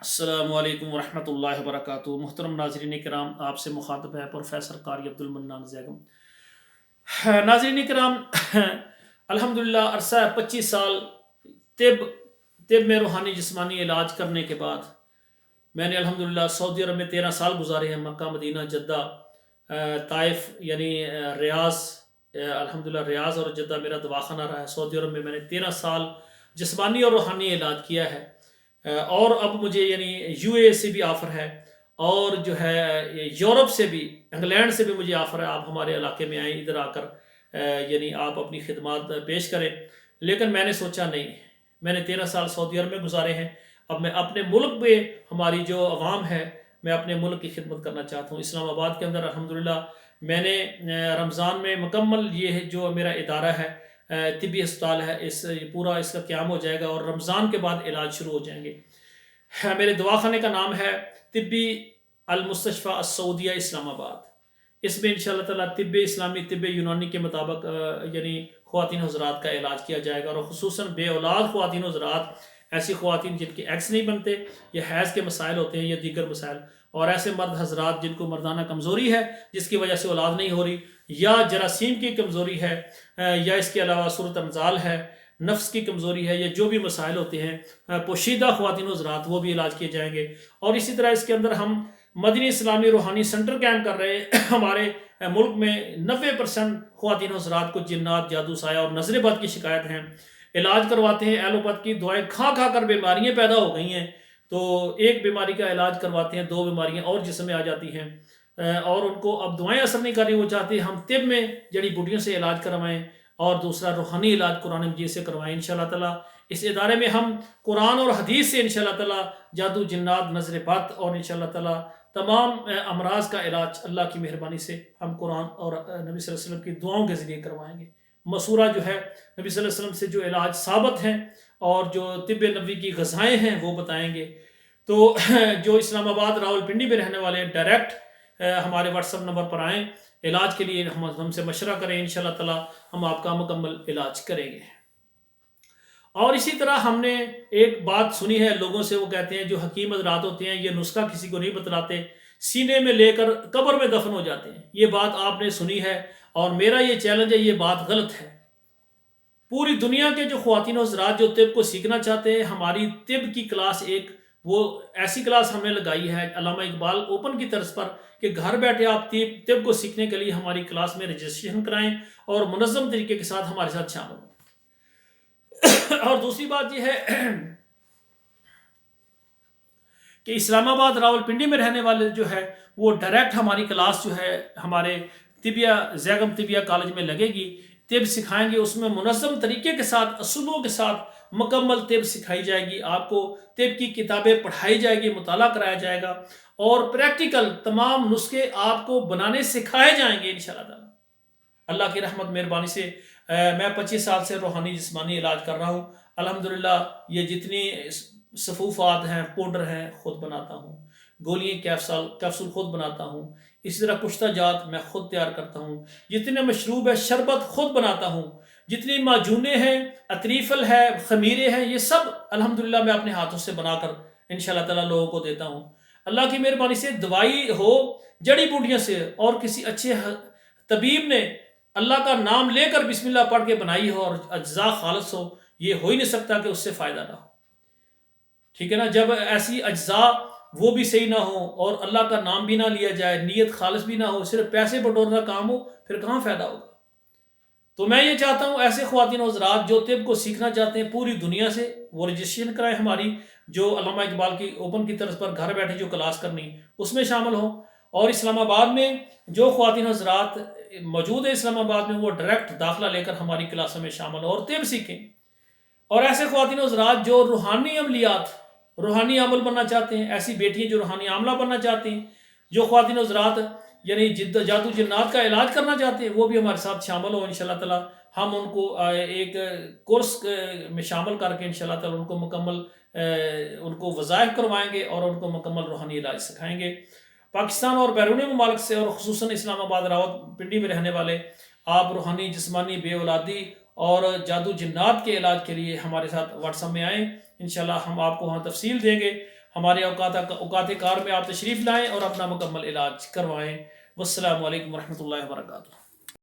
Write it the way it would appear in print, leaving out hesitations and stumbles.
السلام علیکم ورحمۃ اللہ وبرکاتہ۔ محترم ناظرین کرام، آپ سے مخاطب ہے پروفیسر قاری عبد المنان زیگم۔ ناظرین کرام، الحمدللہ عرصہ 25 سال طب میں روحانی جسمانی علاج کرنے کے بعد میں نے الحمدللہ سعودی عرب میں 13 سال گزارے ہیں، مکہ مدینہ جدہ طائف یعنی ریاض، الحمدللہ ریاض اور جدہ میرا دواخانہ رہا ہے۔ سعودی عرب میں میں نے 13 سال جسمانی اور روحانی علاج کیا ہے، اور اب مجھے یعنی یو اے سے بھی آفر ہے، اور جو ہے یورپ سے بھی، انگلینڈ سے بھی مجھے آفر ہے، آپ ہمارے علاقے میں آئیں، ادھر آ کر یعنی آپ اپنی خدمات پیش کریں۔ لیکن میں نے سوچا نہیں، میں نے 13 سال سعودی عرب میں گزارے ہیں، اب میں اپنے ملک میں ہماری جو عوام ہے، میں اپنے ملک کی خدمت کرنا چاہتا ہوں۔ اسلام آباد کے اندر الحمدللہ میں نے رمضان میں مکمل یہ جو میرا ادارہ ہے، طبی ہسپتال ہے، پورا اس کا قیام ہو جائے گا، اور رمضان کے بعد علاج شروع ہو جائیں گے۔ میرے دواخانے کا نام ہے طبی المستشفیٰ السعودیہ اسلام آباد۔ اس میں انشاءاللہ تعالیٰ طب اسلامی، طب یونانی کے مطابق یعنی خواتین حضرات کا علاج کیا جائے گا، اور خصوصاً بے اولاد خواتین حضرات، ایسی خواتین جن کے ایگز نہیں بنتے، یا حیض کے مسائل ہوتے ہیں یا دیگر مسائل، اور ایسے مرد حضرات جن کو مردانہ کمزوری ہے جس کی وجہ سے اولاد نہیں ہو رہی، یا جراثیم کی کمزوری ہے، یا اس کے علاوہ صورت انزال ہے، نفس کی کمزوری ہے، یا جو بھی مسائل ہوتے ہیں پوشیدہ خواتین حضرات، وہ بھی علاج کیے جائیں گے۔ اور اسی طرح اس کے اندر ہم مدنی اسلامی روحانی سنٹر قائم کر رہے ہیں۔ ہمارے ملک میں 90% خواتین حضرات کو جنات، جادو، سایہ اور نظر بد کی شکایت ہیں، علاج کرواتے ہیں، ایلوپیتھ کی دوائیں کھا کھا کر بیماریاں پیدا ہو گئی ہیں، تو ایک بیماری کا علاج کرواتے ہیں، 2 بیماریاں اور جسم میں آ جاتی ہیں، اور ان کو اب دعائیں اثر نہیں کر رہی، وہ چاہتے ہیں ہم طب میں جڑی بوٹیوں سے علاج کروائیں، اور دوسرا روحانی علاج قرآن مجید سے کروائیں۔ انشاءاللہ تعالیٰ اس ادارے میں ہم قرآن اور حدیث سے انشاءاللہ تعالیٰ جادو، جنات، نظر بد اور انشاءاللہ تعالیٰ تمام امراض کا علاج اللہ کی مہربانی سے ہم قرآن اور نبی صلی اللہ علیہ وسلم کی دعاؤں کے ذریعے کروائیں گے۔ مسورہ جو ہے نبی صلی اللہ علیہ وسلم سے جو علاج ثابت ہیں، اور جو طب نبوی کی غذائیں ہیں وہ بتائیں گے۔ تو جو اسلام آباد راول پنڈی میں رہنے والے ہیں، ڈائریکٹ ہمارے واٹس ایپ نمبر پر آئیں، علاج کے لیے ہم سے مشورہ کریں، انشاءاللہ تعالیٰ ہم آپ کا مکمل علاج کریں گے۔ اور اسی طرح ہم نے ایک بات سنی ہے لوگوں سے، وہ کہتے ہیں جو حکیم حضرات ہوتے ہیں یہ نسخہ کسی کو نہیں بتلاتے، سینے میں لے کر قبر میں دفن ہو جاتے ہیں۔ یہ بات آپ نے سنی ہے، اور میرا یہ چیلنج ہے، یہ بات غلط ہے۔ پوری دنیا کے جو خواتین و حضرات جو طب کو سیکھنا چاہتے ہیں، ہماری طب کی کلاس ایک وہ ایسی کلاس ہم نے لگائی ہے علامہ اقبال اوپن کی طرز پر، کہ گھر بیٹھے آپ طب کو سیکھنے کے لیے ہماری کلاس میں رجسٹریشن کرائیں، اور منظم طریقے کے ساتھ ہمارے ساتھ شامل ہوں۔ اور دوسری بات یہ ہے کہ اسلام آباد راول پنڈی میں رہنے والے جو ہے وہ ڈائریکٹ ہماری کلاس جو ہے ہمارے طبیہ زیگم طبیہ کالج میں لگے گی، طب سکھائیں گے، اس میں منظم طریقے کے ساتھ، اصولوں کے ساتھ مکمل طب سکھائی جائے گی، آپ کو طب کی کتابیں پڑھائی جائے گی، مطالعہ کرایا جائے گا، اور پریکٹیکل تمام نسخے آپ کو بنانے سکھائے جائیں گے انشاءاللہ تعالی۔ اللہ کی رحمت مہربانی سے میں 25 سال سے روحانی جسمانی علاج کر رہا ہوں۔ الحمدللہ یہ جتنی صفوفات ہیں، پاؤڈر ہیں، خود بناتا ہوں، گولیاں کیپسول خود بناتا ہوں، اسی طرح کشتہ جات میں خود تیار کرتا ہوں، جتنے مشروب ہے شربت خود بناتا ہوں، جتنی معجونیں ہیں، اطریفل ہے، خمیرے ہیں، یہ سب الحمدللہ میں اپنے ہاتھوں سے بنا کر انشاءاللہ تعالیٰ لوگوں کو دیتا ہوں۔ اللہ کی مہربانی سے دوائی ہو جڑی بوٹیوں سے، اور کسی اچھے طبیب نے اللہ کا نام لے کر بسم اللہ پڑھ کے بنائی ہو، اور اجزاء خالص ہو، یہ ہو ہی نہیں سکتا کہ اس سے فائدہ نہ ہو۔ ٹھیک ہے نا؟ جب ایسی اجزاء وہ بھی صحیح نہ ہو، اور اللہ کا نام بھی نہ لیا جائے، نیت خالص بھی نہ ہو، صرف پیسے بٹورنا کام ہو، پھر کہاں فائدہ ہوگا؟ تو میں یہ چاہتا ہوں ایسے خواتین و حضرات جو طب کو سیکھنا چاہتے ہیں پوری دنیا سے، وہ رجسٹریشن کرائیں ہماری جو علامہ اقبال کی اوپن کی طرز پر گھر بیٹھے جو کلاس کرنی اس میں شامل ہوں۔ اور اسلام آباد میں جو خواتین حضرات موجود ہیں اسلام آباد میں، وہ ڈائریکٹ داخلہ لے کر ہماری کلاسوں میں شامل ہوں اور طب سیکھیں۔ اور ایسے خواتین حضرات جو روحانی عملیات، روحانی عمل بننا چاہتے ہیں، ایسی بیٹیاں جو روحانی عاملہ بننا چاہتی ہیں، جو خواتین حضرات یعنی جادو جنات کا علاج کرنا چاہتے ہیں، وہ بھی ہمارے ساتھ شامل ہو انشاءاللہ تعالی۔ ہم ان کو ایک کورس میں شامل کر کے انشاءاللہ تعالی ان کو مکمل ان کو وظائف کروائیں گے، اور ان کو مکمل روحانی علاج سکھائیں گے۔ پاکستان اور بیرون ممالک سے، اور خصوصاً اسلام آباد راوت پنڈی میں رہنے والے آپ روحانی جسمانی بے اولادی اور جادو جنات کے علاج کے لیے ہمارے ساتھ واٹس ایپ میں آئیں، انشاءاللہ ہم آپ کو وہاں تفصیل دیں گے۔ ہمارے اوقات کار میں آپ تشریف لائیں اور اپنا مکمل علاج کروائیں۔ والسلام علیکم ورحمۃ اللہ وبرکاتہ۔